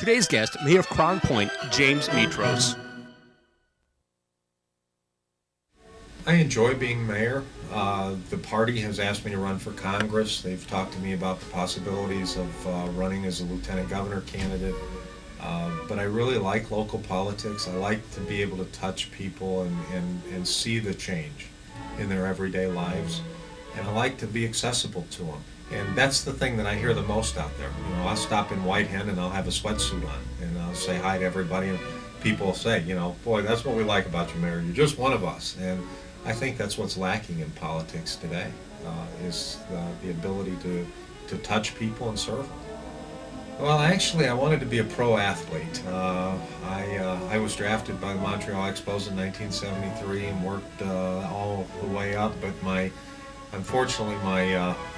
Today's guest, Mayor of Crown Point, James Metros. I enjoy being mayor. The party has asked me to run for Congress. They've talked to me about the possibilities of running as a lieutenant governor candidate. But I really like local politics. I like to be able to touch people and see the change in their everyday lives. And I like to be accessible to them. And that's the thing that I hear the most out there. You know, I'll stop in White Hen and I'll have a sweatsuit on and I'll say hi to everybody, and people say, you know, boy, that's what we like about you, Mayor. You're just one of us. And I think that's what's lacking in politics today, is the ability to touch people and serve them. Well, actually, I wanted to be a pro athlete. I was drafted by the Montreal Expos in 1973 and worked all the way up, but unfortunately,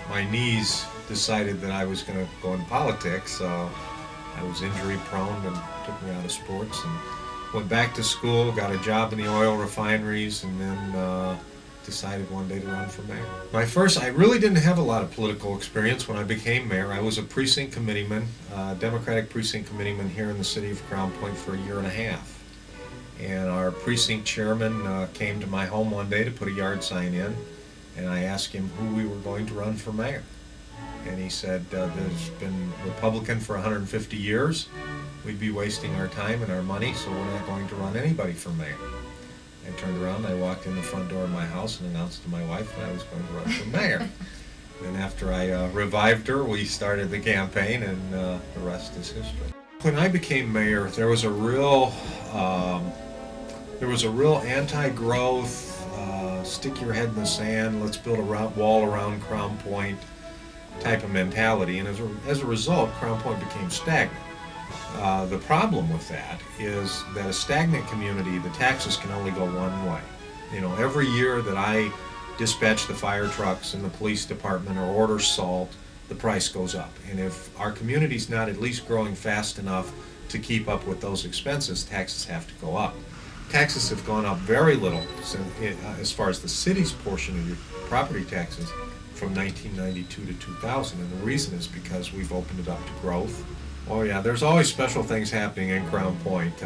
my knees decided that I was going to go into politics, so I was injury prone and took me out of sports, and went back to school, got a job in the oil refineries, and then decided one day to run for mayor. I really didn't have a lot of political experience when I became mayor. I was a precinct committeeman, Democratic precinct committeeman here in the city of Crown Point for a year and a half. And our precinct chairman came to my home one day to put a yard sign in, and I asked him who we were going to run for mayor. And he said, there's been Republican for 150 years. We'd be wasting our time and our money, so we're not going to run anybody for mayor. I turned around, I walked in the front door of my house and announced to my wife that I was going to run for mayor. Then after I revived her, we started the campaign, and the rest is history. When I became mayor, there was a real anti-growth, stick your head in the sand, let's build a wall around Crown Point type of mentality, and as a result, Crown Point became stagnant. The problem with that is that a stagnant community, the taxes can only go one way. You know, every year that I dispatch the fire trucks in the police department or order salt, the price goes up. And if our community's not at least growing fast enough to keep up with those expenses, taxes have to go up. Taxes have gone up very little as far as the city's portion of your property taxes from 1992 to 2000, and the reason is because we've opened it up to growth. Oh yeah, there's always special things happening in Crown Point.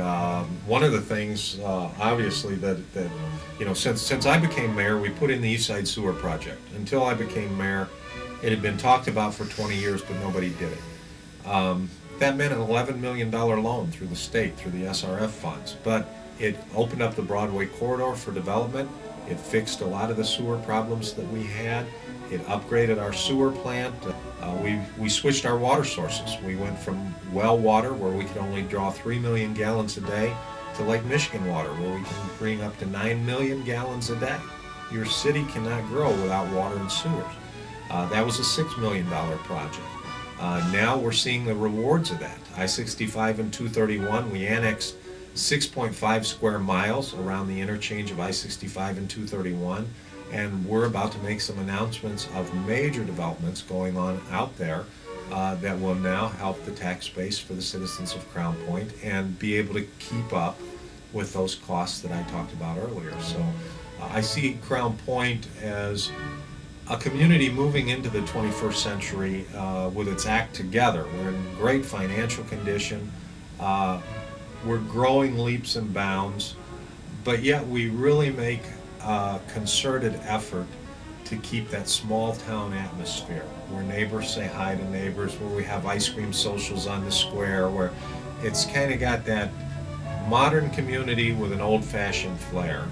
One of the things, obviously, that you know, since I became mayor, we put in the East Side Sewer Project. Until I became mayor, it had been talked about for 20 years, but nobody did it. That meant an $11 million loan through the state, through the SRF funds, but it opened up the Broadway corridor for development. It fixed a lot of the sewer problems that we had. It upgraded our sewer plant. We switched our water sources. We went from well water, where we could only draw 3 million gallons a day, to Lake Michigan water, where we can bring up to 9 million gallons a day. Your city cannot grow without water and sewers. That was a $6 million project. Now we're seeing the rewards of that. I-65 and 231, we annexed 6.5 square miles around the interchange of I-65 and 231. And we're about to make some announcements of major developments going on out there that will now help the tax base for the citizens of Crown Point and be able to keep up with those costs that I talked about earlier. So I see Crown Point as a community moving into the 21st century with its act together. We're in great financial condition. We're growing leaps and bounds, but yet we really make concerted effort to keep that small town atmosphere where neighbors say hi to neighbors, where we have ice cream socials on the square, where it's kind of got that modern community with an old-fashioned flair.